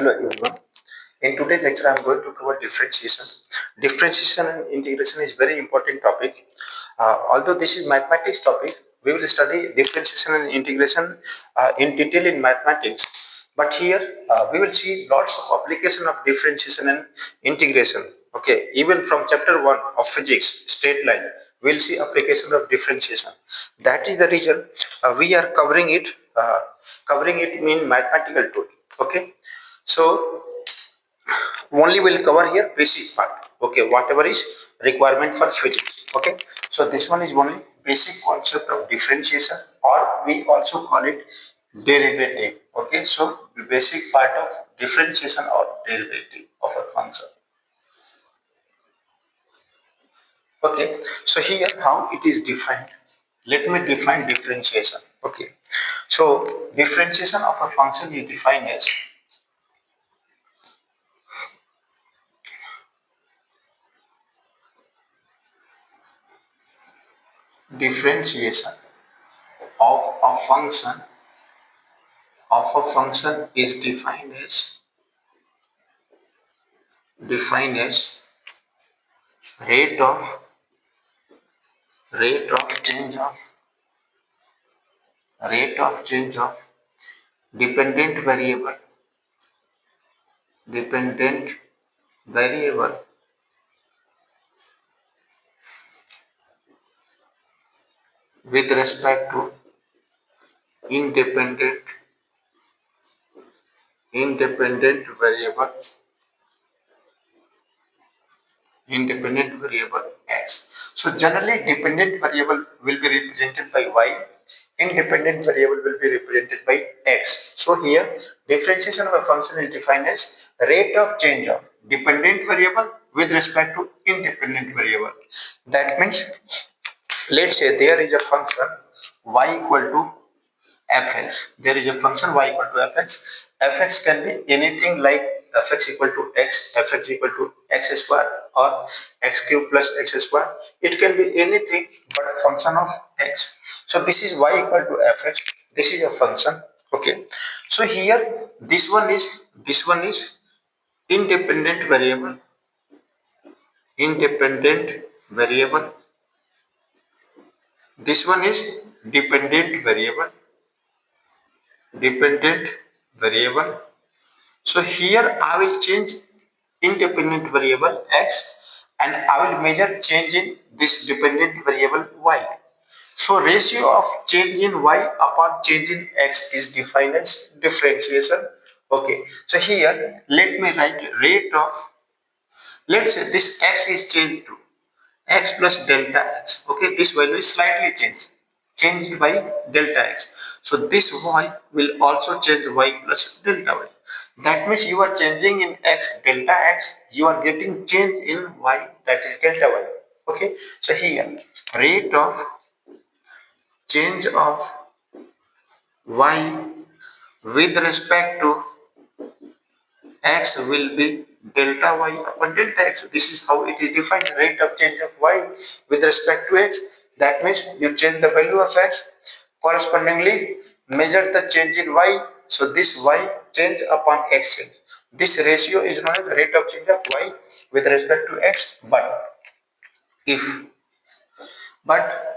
Hello everyone. In today's lecture, I am going to cover differentiation. Differentiation and integration is very important topic. Although this is mathematics topic, we will study differentiation and integration in detail in mathematics. But here we will see lots of application of differentiation and integration. Okay, even from chapter 1 of physics, straight line, we will see application of differentiation. That is the reason we are covering it in mathematical tool. Okay, so only will cover here basic part. Okay, whatever is requirement for physics. Okay, so this one is only basic concept of differentiation, or we also call it derivative. Okay, so the basic part of differentiation or derivative of a function. Okay, so here how it is defined. Let me define differentiation. Okay, so differentiation of a function is defined as differentiation of a function is defined as rate of rate of change of rate of change of dependent variable with respect to independent independent variable independent variable x. So generally dependent variable will be represented by y, independent variable will be represented by x. So here differentiation of a function is defined as rate of change of dependent variable with respect to independent variable. That means, let's say there is a function y equal to fx. There is a function y equal to fx. Fx can be anything like fx equal to x, fx equal to x square, or x cube plus x square. It can be anything but a function of x. So this is y equal to fx. This is a function. Okay. So here this one is independent variable. Independent variable. This one is dependent variable. So here I will change independent variable x and I will measure change in this dependent variable y. So ratio of change in y upon change in x is defined as differentiation. Okay, so here let me write rate of, let's say this x is changed to x plus delta x. Okay, this value is slightly changed by delta x. So this y will also change y plus delta y. That means you are changing in x delta x, you are getting change in y, that is delta y. Okay, so here rate of change of y with respect to x will be delta y upon delta x. This is how it is defined, rate of change of y with respect to x. That means you change the value of x, correspondingly measure the change in y. So this y change upon x change. This ratio is known as rate of change of y with respect to x. If but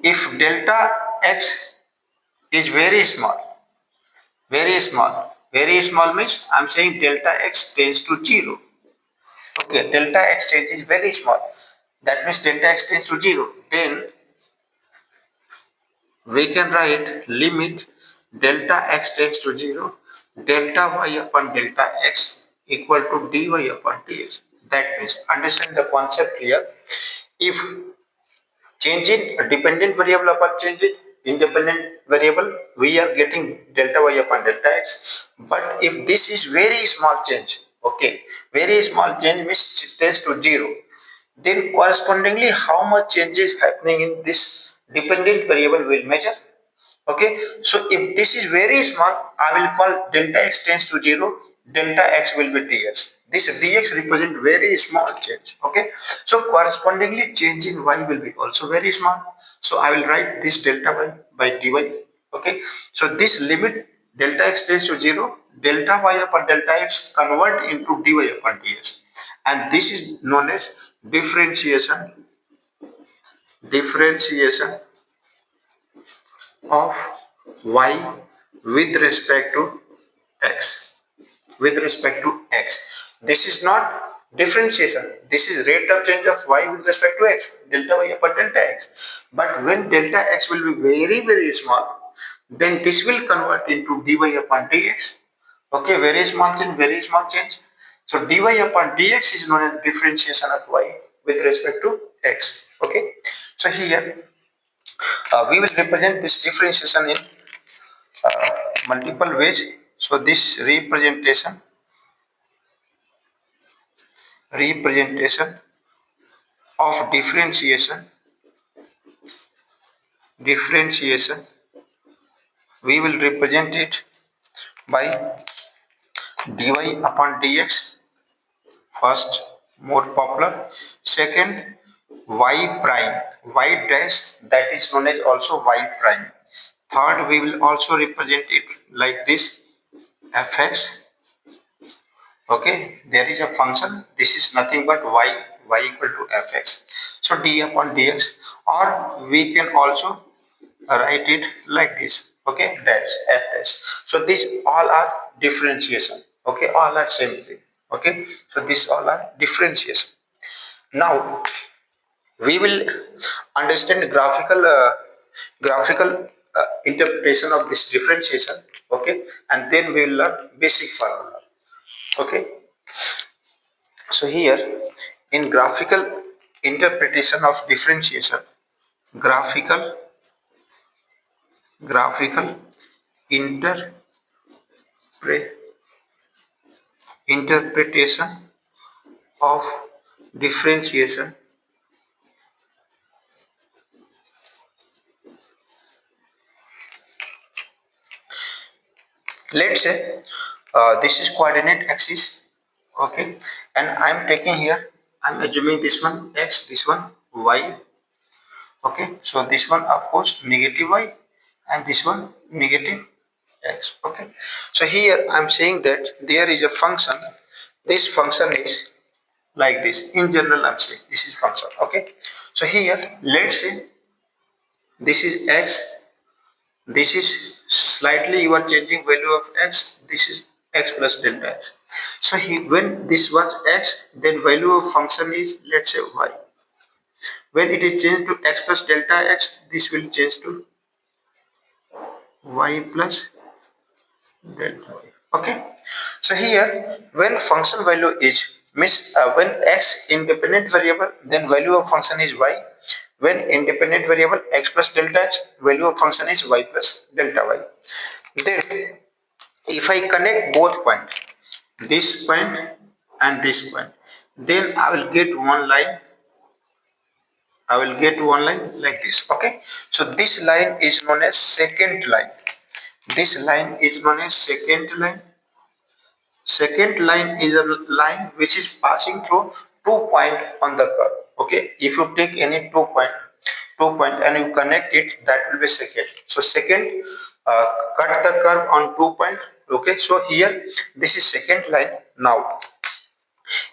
if delta x is very small means I'm saying delta x tends to 0. Okay, delta x change is very small. That means delta x tends to 0. Then we can write limit delta x tends to 0, delta y upon delta x equal to dy upon dx. That means, understand the concept here. If change in dependent variable upon change in independent variable, we are getting delta y upon delta x. But if this is very small change, okay, very small change means tends to 0, then correspondingly how much change is happening in this dependent variable will measure. Okay, so if this is very small, I will call delta x tends to 0, delta x will be dx. This dx represent very small change. Okay, so correspondingly change in y will be also very small. So I will write this delta y by dy. Okay, so this limit delta x tends to 0, delta y upon delta x convert into dy upon dx, and this is known as differentiation of y with respect to x. With respect to x, this is not differentiation, this is rate of change of y with respect to x, delta y upon delta x. But when delta x will be very small, then this will convert into dy upon dx. Okay, very small change, very small change. So dy upon dx is known as differentiation of y with respect to x. Okay, so here we will represent this differentiation in multiple ways. So this representation of differentiation, we will represent it by dy upon dx. First, more popular. Second, y prime, y dash, that is known as also y prime. Third, we will also represent it like this, fx. Okay, there is a function, this is nothing but y equal to fx. So d upon dx, or we can also write it like this. Okay, dash, f dash. So these all are differentiation. Okay, all are same thing. Okay, so these all are differentiation. Now we will understand graphical interpretation of this differentiation. Okay, and then we will learn basic formula. Okay, so here in graphical interpretation of differentiation, graphical graphical interpretation of differentiation, let's say this is coordinate axis. Okay, and I'm taking here, I'm assuming this one x, this one y. Okay, so this one of course negative y, and this one negative x. Okay, so here I'm saying that there is a function, this function is like this. In general I'm saying this is function. Okay, so here let's say this is x, this is slightly you are changing value of x, this is x plus delta x. So when this was x, then value of function is, let's say, y. When it is changed to x plus delta x, this will change to y plus delta y. Okay, so here when function value is means when x independent variable, then value of function is y. When independent variable x plus delta x, value of function is y plus delta y. Then if I connect both point, this point and this point, then I will get one line, like this. Okay, so this line is known as secant line. This line is known as secant line. Secant line is a line which is passing through 2 points on the curve. Okay, if you take any 2 point and you connect it, that will be secant. So secant cut the curve on 2 point. Okay, so here this is secant line. Now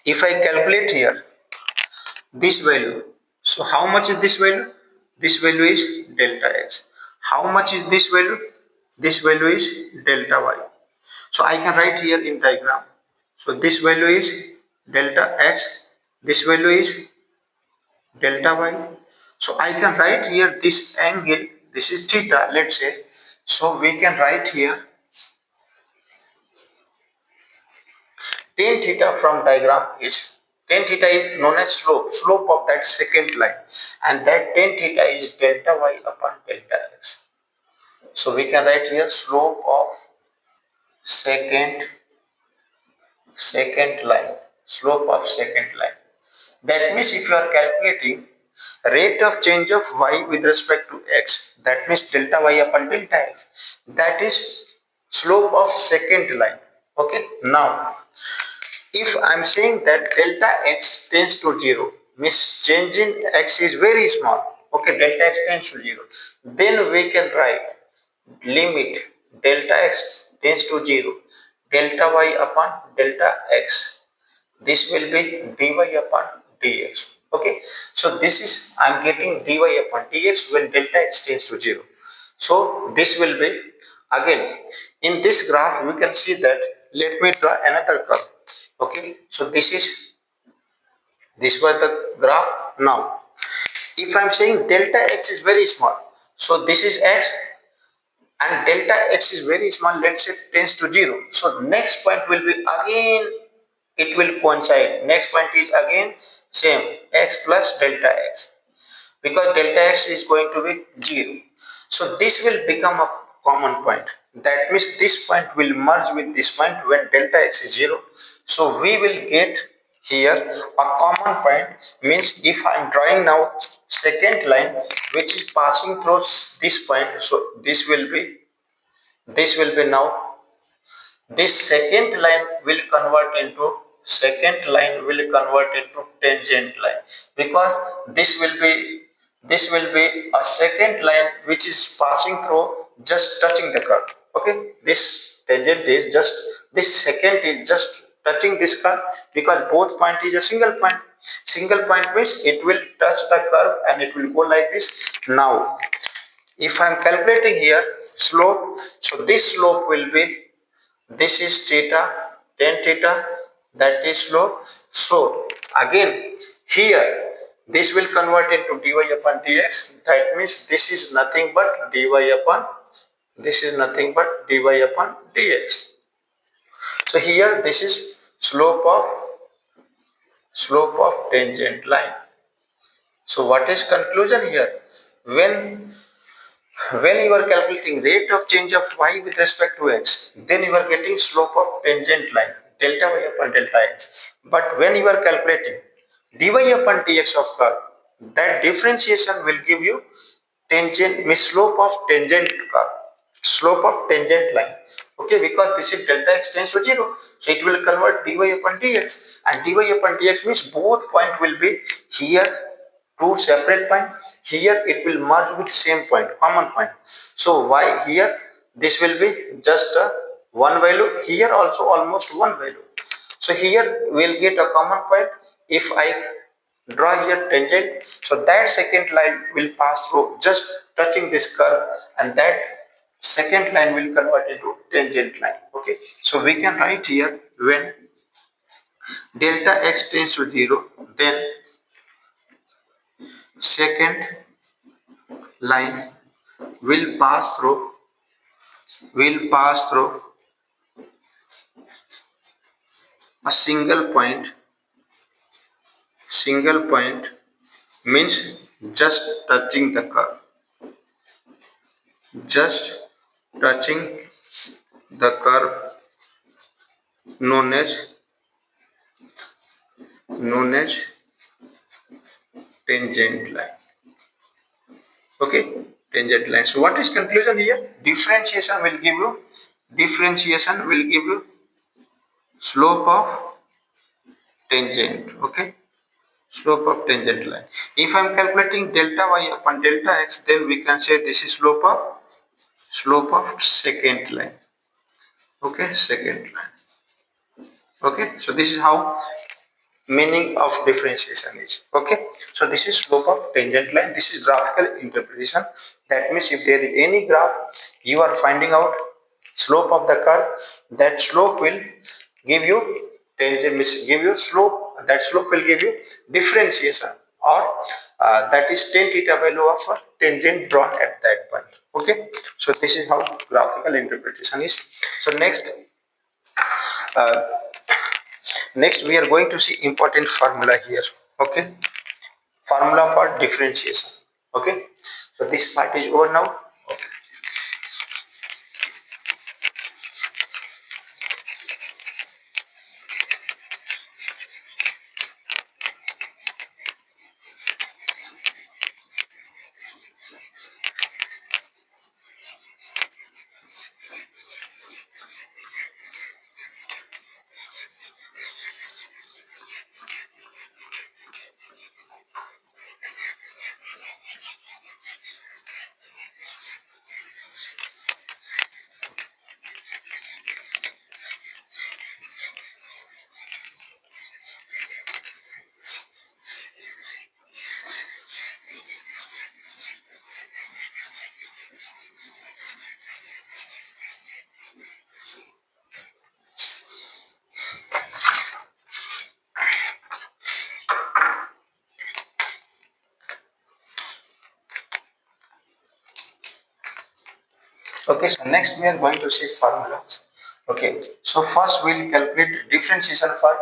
if I calculate here this value, so how much is this value? This value is delta x. How much is this value? This value is delta y. So I can write here in diagram. So this value is delta x, this value is delta y. So I can write here this angle, this is theta, let's say. So we can write here tan theta from diagram is, tan theta is known as slope of that secant line, and that tan theta is delta y upon delta x. So we can write here slope of secant line, slope of secant line. That means if you are calculating rate of change of y with respect to x, that means delta y upon delta x, that is slope of secant line. Okay, now if I'm saying that delta x tends to 0, means change in x is very small. Okay, delta x tends to 0, then we can write limit delta x tends to 0, delta y upon delta x. This will be dy upon dx. Okay, so this is I'm getting dy upon dx when delta x tends to 0. So this will be, again, in this graph we can see that, let me draw another curve. Okay, so this was the graph. Now if I'm saying delta x is very small, so this is x and delta x is very small, let's say tends to 0. So next point will be again, it will coincide. Next point is again same, x plus delta x, because delta x is going to be 0. So this will become a common point. That means this point will merge with this point when delta x is 0. So we will get here a common point, means if I am drawing now second line which is passing through this point, so this will be now, this second line will convert into tangent line, because this will be a second line which is passing through, just touching the curve. Okay, this tangent is just, this second is just touching this curve, because both point is a single point. Single point means it will touch the curve and it will go like this. Now if I am calculating here slope, so this slope will be, this is theta, tan theta, that is slope. So again here this will convert into dy upon dx. That means this is nothing but dy upon, this is nothing but dy upon dx. So here this is slope of tangent line. So what is conclusion here? When you are calculating rate of change of y with respect to x, then you are getting slope of tangent line, delta y upon delta x. But when you are calculating dy upon dx of curve, that differentiation will give you tangent, means slope of tangent curve, slope of tangent line. Okay, because this is delta x tends to 0, so it will convert dy upon dx, and dy upon dx means both point will be here, two separate point. Here it will merge with same point, common point. So why here this will be just a one value, here also almost one value. So here we'll get a common point. If I draw here tangent, so that second line will pass through just touching this curve, and that second line will convert into tangent line. Okay, so we can write here, when delta x tends to 0, then second line will pass through a single point means just touching the curve, just touching the curve, known as tangent line. Okay, tangent line. So what is conclusion here? Differentiation will give you slope of tangent. Okay, slope of tangent line. If I am calculating delta y upon delta x, then we can say this is slope of second line. Okay, second line. Okay, so this is how meaning of differentiation is. Okay, so this is slope of tangent line. This is graphical interpretation. That means if there is any graph, you are finding out slope of the curve, that slope will give you tangent, means give you slope, that slope will give you differentiation, or that is tan theta value of a tangent drawn at that point. Okay, so this is how graphical interpretation is. So uh, next we are going to see important formula here. Okay, formula for differentiation. Okay, so this part is over now. Okay. Okay, so next we are going to see formulas. Okay, so first we'll calculate differentiation for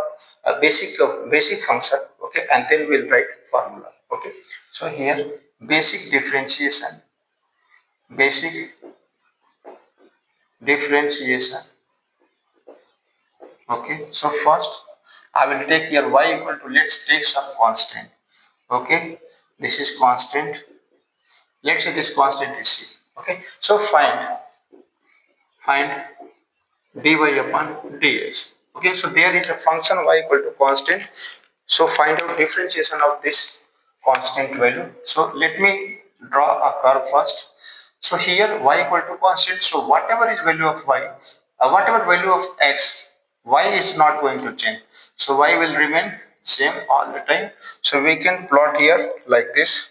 a basic function. Okay, and then we'll write formula. Okay, so here basic differentiation, basic differentiation. Okay, so first I will take here y equal to, let's take some constant. Okay, this is constant. Let's say this constant is c. Okay, so find dy upon dx. Okay, so there is a function y equal to constant. So find out differentiation of this constant value. So let me draw a curve first. So here y equal to constant. So whatever is value of y, whatever value of x, y is not going to change. So y will remain same all the time. So we can plot here like this.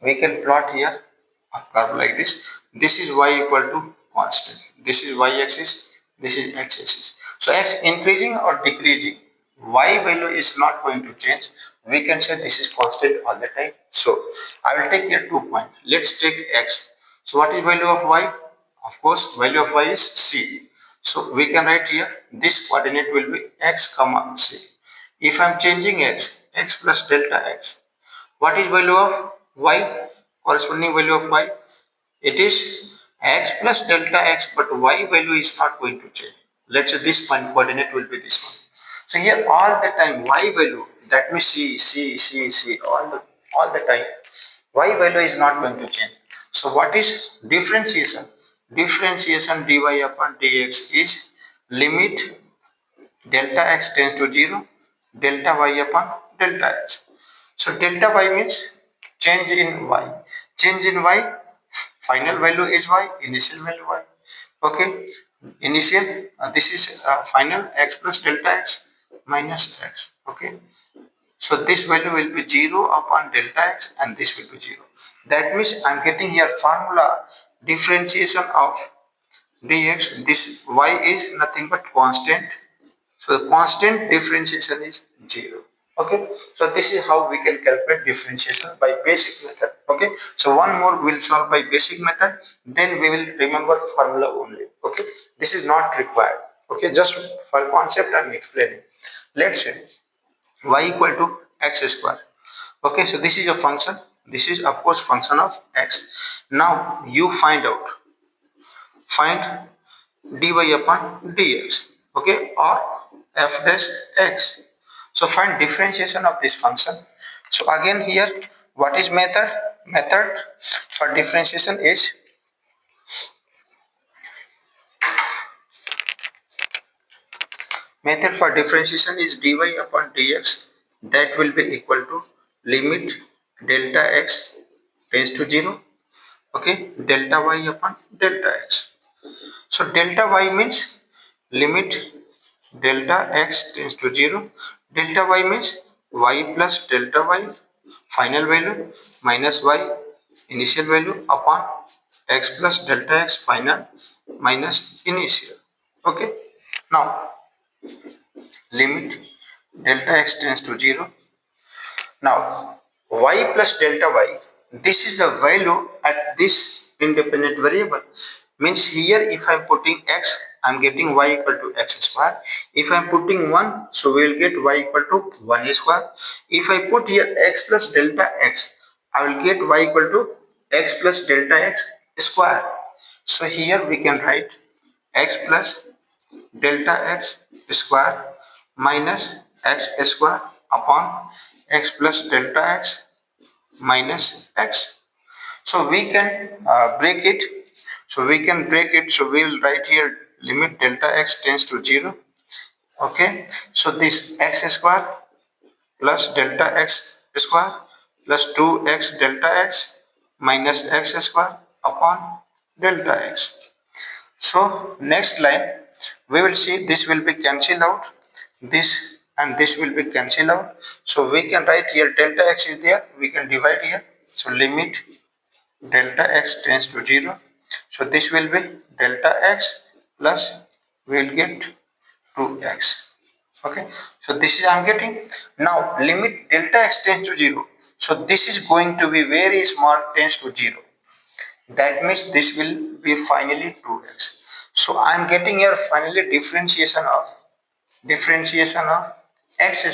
We can plot here a curve like this. This is y equal to constant. This is y axis. This is x axis. So x increasing or decreasing, y value is not going to change. We can say this is constant all the time. So I will take here 2 points. Let's take x. So what is value of y? Of course, value of y is c. So we can write here this coordinate will be x comma c. If I am changing x plus delta x, what is value of y? Corresponding value of y? It is x plus delta x, but y value is not going to change. Let's say this point coordinate will be this one. So here all the time y value, that means c all the time y value is not going to change. So what is differentiation? Differentiation dy upon dx is limit delta x tends to 0, delta y upon delta x. So delta y means change in y. Change in y, final value is y, initial value y. Okay, initial, this is final x plus delta x minus x. Okay, so this value will be 0 upon delta x and this will be 0. That means I am getting here formula differentiation of dx. This y is nothing but constant. So the constant differentiation is 0. Okay, so this is how we can calculate differentiation by basic method. Okay, so one more we'll solve by basic method, then we will remember formula only. Okay, this is not required. Okay, just for concept I'm explaining. Let's say y equal to x square. Okay, so this is a function. This is of course function of x. Now you find find dy upon dx, okay, or f dash x. So find differentiation of this function. So again here, what is method for differentiation is dy upon dx, that will be equal to limit delta x tends to 0, okay, delta y upon delta x. So delta y means limit delta x tends to 0. Delta y means y plus delta y final value minus y initial value upon x plus delta x final minus initial. Okay. Now limit delta x tends to 0. Now y plus delta y, this is the value at this independent variable. Means here if I am putting x, I am getting y equal to x square. If I am putting 1, so we will get y equal to 1 square. If I put here x plus delta x, I will get y equal to x plus delta x square. So here we can write x plus delta x square minus x square upon x plus delta x minus x. So we can break it. So we will write here limit delta x tends to 0. Okay. So this x square plus delta x square plus 2x delta x minus x square upon delta x. So next line we will see this will be cancelled out, this and this will be cancelled out. So we can write here delta x is there, we can divide here. So limit delta x tends to 0. So this will be delta x plus we will get 2x. Okay, so this is I am getting. Now limit delta x tends to 0. So this is going to be very small, tends to 0. That means this will be finally 2x. So I am getting here finally differentiation of x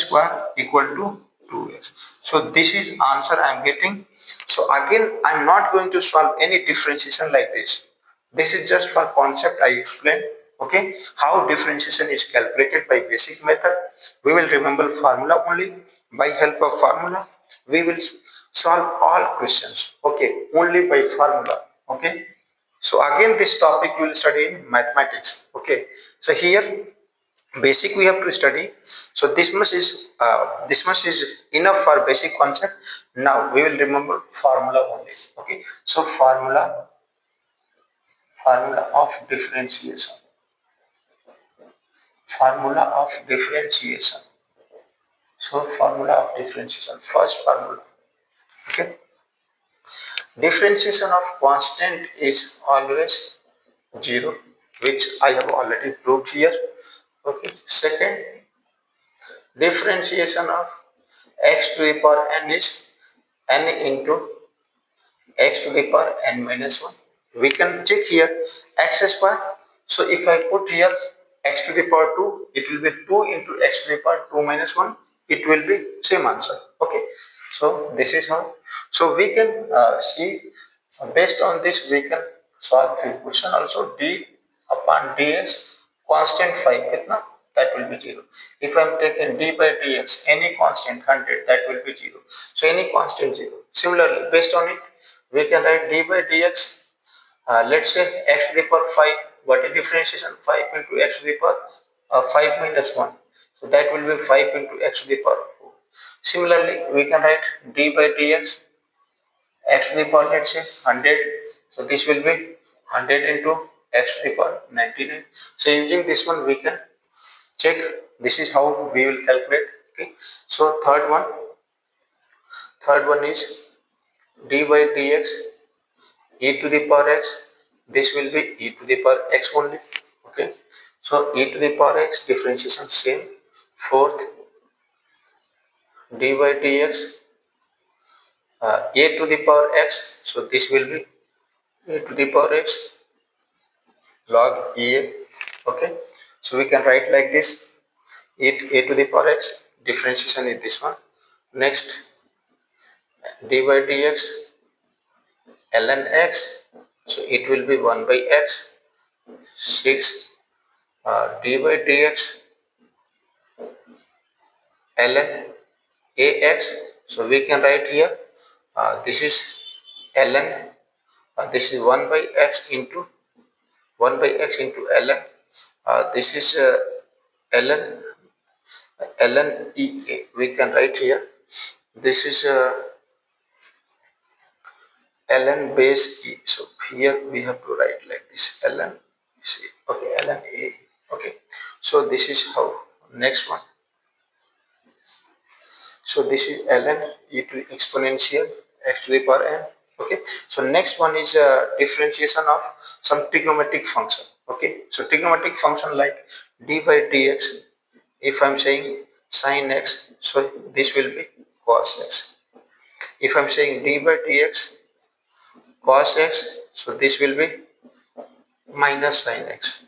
square equal to 2x. So this is answer I am getting. So again I am not going to solve any differentiation like this. This is just for concept I explained. Okay, how differentiation is calculated by basic method. We will remember formula only. By help of formula we will solve all questions. Okay, only by formula. Okay, so again this topic you will study in mathematics. Okay, so here basic we have to study. So this much is enough for basic concept. Now we will remember formula only. Okay, so formula of differentiation. Formula of differentiation. So formula of differentiation, first formula. Okay, differentiation of constant is always 0, which I have already proved here. Okay, second, differentiation of x to the power n is n into x to the power n minus 1. We can check here x square. So if I put here x to the power 2, it will be 2 into x to the power 2 minus 1. It will be same answer. Okay. So this is how. So we can see based on this we can solve few question also. D upon dx constant 5 kitna, that will be 0. If I am taking d by dx any constant 100, that will be 0. So any constant 0. Similarly based on it we can write d by dx, let's say x to the power 5. What is differentiation? 5 into x to the power 5 minus 1. So that will be 5 into x to the power 4. Similarly we can write d by dx x to the power, let's say 100. So this will be 100 into x to the power 99. So using this one we can check. This is how we will calculate. Okay, so third one is d by dx e to the power x. This will be e to the power x only. Okay, so e to the power x differentiation same. Fourth, d by dx a to the power x. So this will be a to the power x log ea. Okay, so we can write like this: a to the power x, differentiation is this one. Next, d by dx ln x, so it will be 1 by x. 6, d by dx ln ax, so we can write here this is ln, this is 1 by x into 1 by x into ln, this is ln ln ea, we can write here this is ln base e. So here we have to write like this ln c. Okay, ln a. Okay, so this is how. Next one, so this is ln e to exponential x to the power n. Okay, so next one is differentiation of some trigonometric function. Okay, so trigonometric function like d by dx, if I'm saying sin x, so this will be cos x. If I'm saying d by dx cos x, so this will be minus sin x.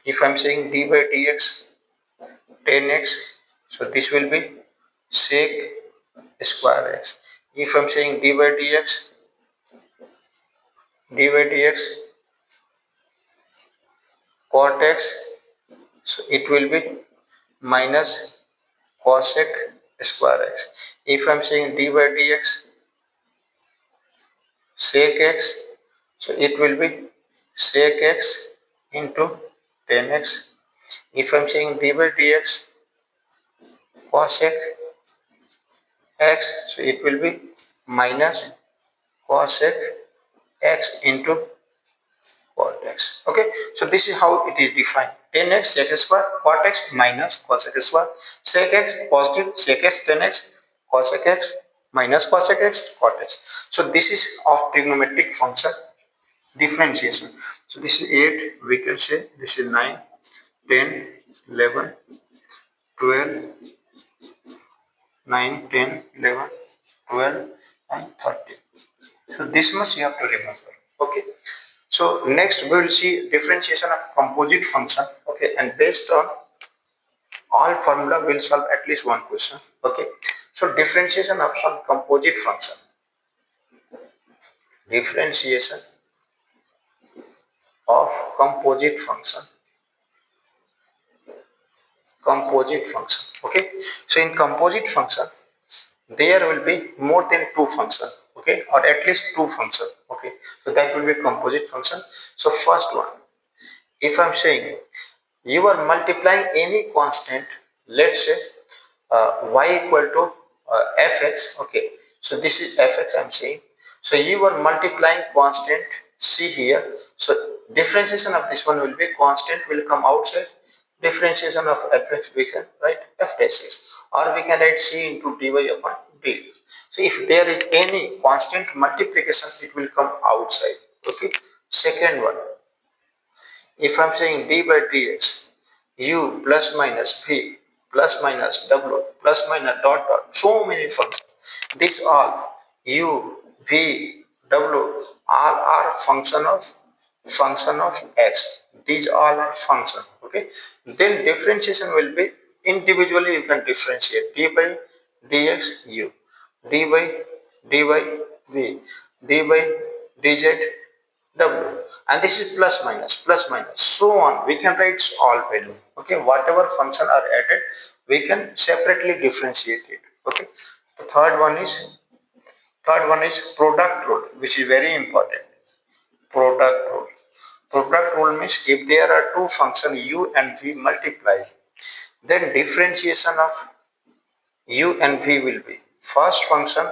If I'm saying d by dx tan x, so this will be sec square x. If I'm saying d by dx cot x, so it will be minus cosec square x. If I'm saying d by dx sec x, so it will be sec x into tan x. If I'm saying d by dx cosec x, so it will be minus cosec x into cot x. Okay, so this is how it is defined: tan x sec square cot x minus cosec square, sec x positive sec x tan x, cosec x minus cosec x cot x. So this is of trigonometric function differentiation. So this is 8, we can say this is 9, 10, 11, 12, 9, 10, 11, 12, and 13. So this much you have to remember. Okay. So next we will see differentiation of composite function. Okay, and based on all formula we will solve at least one question. Okay. So differentiation of some composite function. Differentiation of composite function. Composite function. Okay. So in composite function there will be more than two function. Okay, or at least two function. Okay, so that will be composite function. So first one, if I'm saying you are multiplying any constant, let's say y equal to fx. Okay, so this is fx I'm saying. So you are multiplying constant c here. So differentiation of this one will be constant will come outside. Differentiation of fx we can write f dash x, or we can write c into dy upon dt. So if there is any constant multiplication, it will come outside. Okay. Second one, if I'm saying d by dx, u plus minus v plus minus w plus minus dot dot, so many functions. This all u, v, w all are function of x. These all are function. Okay. Then differentiation will be individually you can differentiate d by dx u, d by dy v, d by dz w, and this is plus minus so on. We can write all value. Okay, whatever function are added we can separately differentiate it. Okay. The third one is product rule, which is very important. Product rule means if there are two functions u and v multiply, then differentiation of u and v will be first function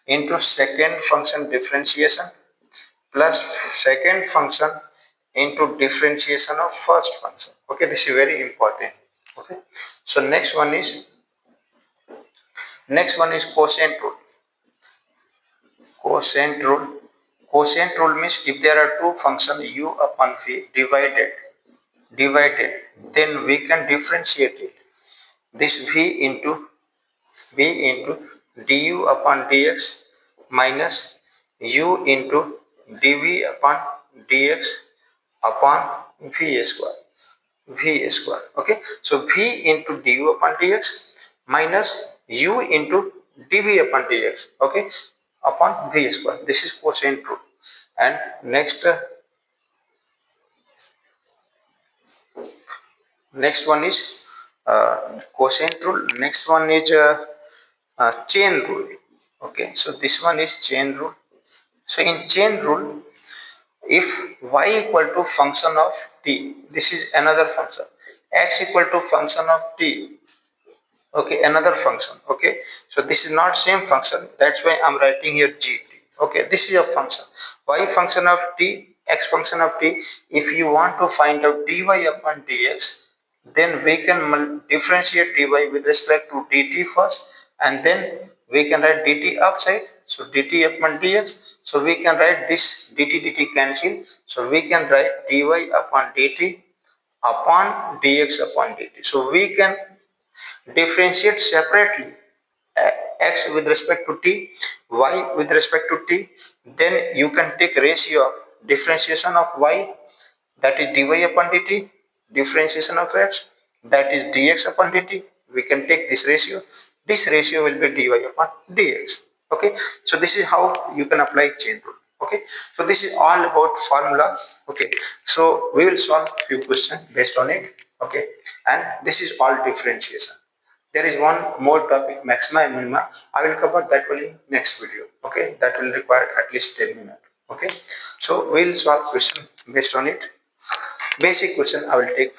into second function differentiation plus second function into differentiation of first function. Okay, this is very important. Okay, so next one is quotient rule. Quotient rule means if there are two functions u upon v divided, then we can differentiate it. This v into du upon dx minus u into dv upon dx upon v square. Okay, so v into du upon dx minus u into dv upon dx, okay, upon v square. This is quotient rule. And next one is quotient rule. Next one is chain rule. Okay, so this one is chain rule. So in chain rule, if y equal to function of t, this is another function. X equal to function of t, okay, another function. Okay, so this is not same function, that's why I'm writing here gt. Okay, this is a function, y function of t, x function of t. If you want to find out dy upon dx, then we can differentiate dy with respect to dt first, and then we can write dt upside, so dt upon dx. So we can write this dt cancel, so we can write dy upon dt upon dx upon dt. So we can differentiate separately x with respect to t, y with respect to t. Then you can take ratio of differentiation of y, that is dy upon dt, differentiation of x, that is dx upon dt. We can take this ratio. This ratio will be dy upon dx. Okay, so this is how you can apply chain rule. Okay, so this is all about formula. Okay, so we will solve few questions based on it. Okay, and this is all differentiation. There is one more topic, maxima and minima. I will cover that one in next video. Okay, that will require at least 10 minutes. Okay, so we will solve question based on it. Basic question I will take.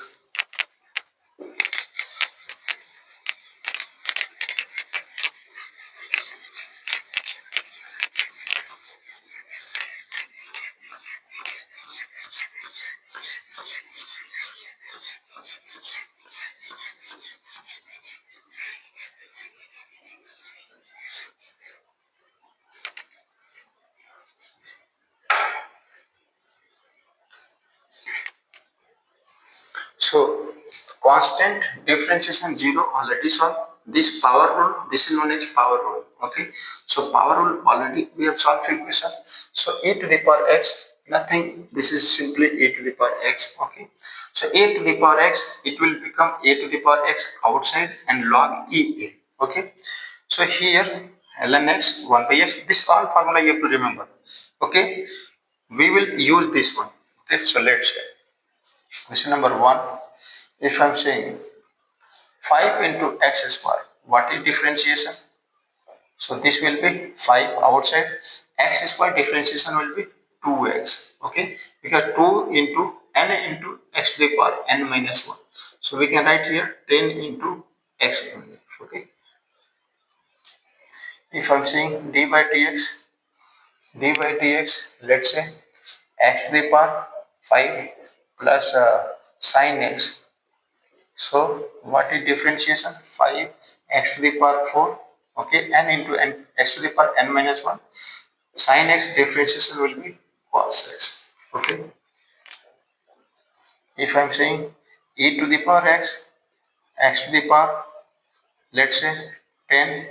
So constant differentiation 0 already solved. this power rule, this is known as power rule. Okay, so power rule already we have solved few questions. So a to the power x, nothing, this is simply a to the power x. Okay, so a to the power x, it will become a to the power x outside and log e in. Okay, so here ln x 1 by x, this all formula you have to remember. Okay, we will use this one. Okay, so let's say question number 1, if I'm saying 5 into x square, what is differentiation? So this will be 5 outside, x square differentiation will be 2x. Okay, because 2 into n into x to the power n minus 1. So we can write here 10 into x. Okay, if I'm saying d by dx, let's say x to the power 5 plus sin x. So what is differentiation? 5 x to the power 4. Okay, n into n x to the power n minus 1. Sin x differentiation will be cos x. Okay, if I'm saying e to the power x to the power, let's say 10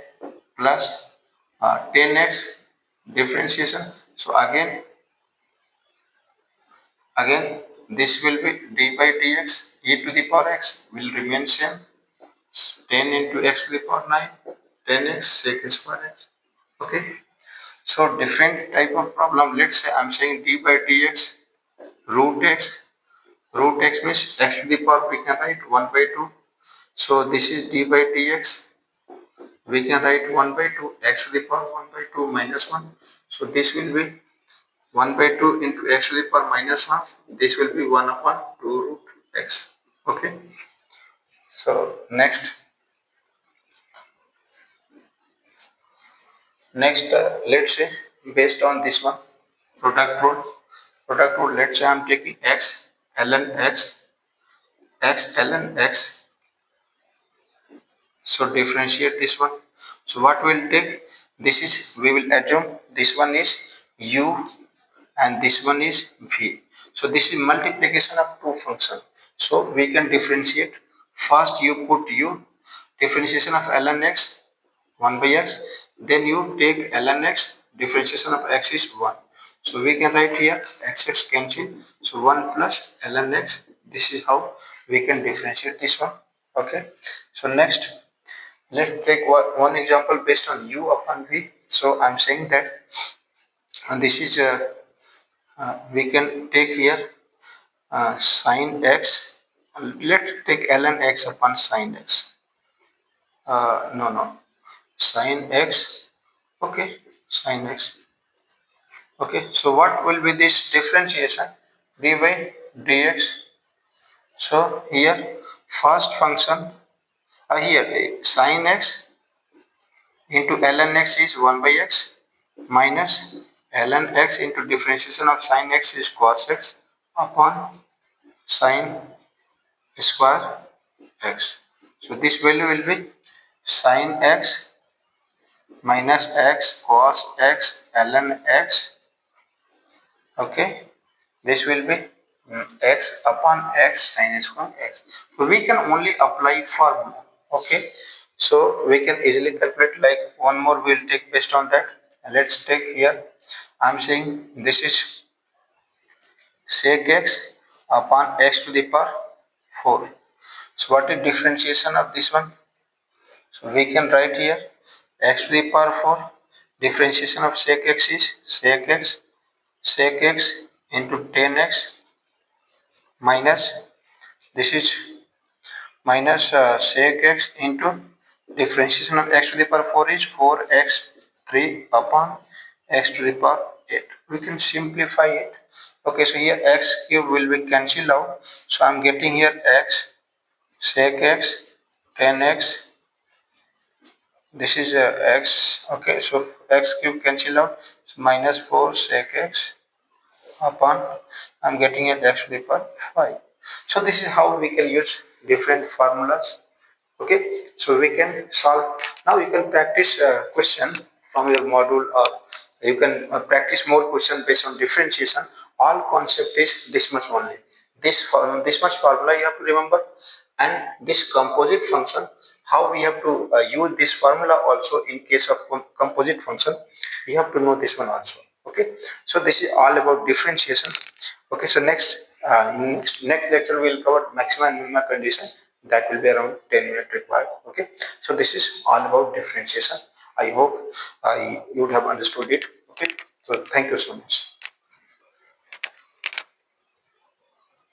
plus 10x differentiation. So again this will be d by dx, e to the power x will remain same, 10 into x to the power 9, 10x sec square x. Okay, so different type of problem. Let's say I'm saying d by dx root x. Root x means x to the power we can write 1 by 2. So this is d by dx. We can write 1 by 2 x to the power 1 by 2 minus 1. So this will be 1 by 2 into x to the power minus half. This will be 1 upon 2 root x. Okay. So next let's say based on this one, product rule. Product rule, let's say I'm taking x ln x ln x. So differentiate this one. So what we'll take, this is, we will assume this one is u and this one is v. So this is multiplication of two functions. So we can differentiate. First you put u, differentiation of ln x 1 by x, then you take ln x, differentiation of x is 1. So we can write here x cancel, so 1 plus ln x. This is how we can differentiate this one. Okay, so next let's take one example based on u upon v. So I'm saying that this is we can take here sin x. Let's take ln x upon sin x. No, sin x. Okay, sin x. Okay, so what will be this differentiation? D by dx. So here first function here sin x into ln x is 1 by x minus ln x into differentiation of sin x is cos x upon sin square x. So this value will be sin x minus x cos x ln x. Okay, this will be x upon x sin square x. So we can only apply formula. Okay, so we can easily calculate, like one more we'll take based on that. Let's take here, I'm saying this is sec x upon x to the power 4. So what is differentiation of this one? So we can write here x to the power 4, differentiation of sec x is sec x into 10x minus, this is minus sec x into differentiation of x to the power 4 is 4x 3 upon x to the power 8. We can simplify it. Okay, so here x cube will be cancelled out. So I'm getting here x sec x 10x. This is x. Okay, so x cube cancel out. So minus 4 sec x upon, I'm getting it x to the power 5. So this is how we can use different formulas. Okay, so we can solve. Now you can practice question from your module, or you can practice more question based on differentiation. All concept is this much only. This much formula you have to remember, and this composite function how we have to use this formula also in case of composite function. We have to know this one also. Okay, so this is all about differentiation. Okay, so next lecture we will cover maximum and minimum condition. That will be around 10 minutes required. Okay, so this is all about differentiation. I hope you would have understood it. Okay, so thank you so much.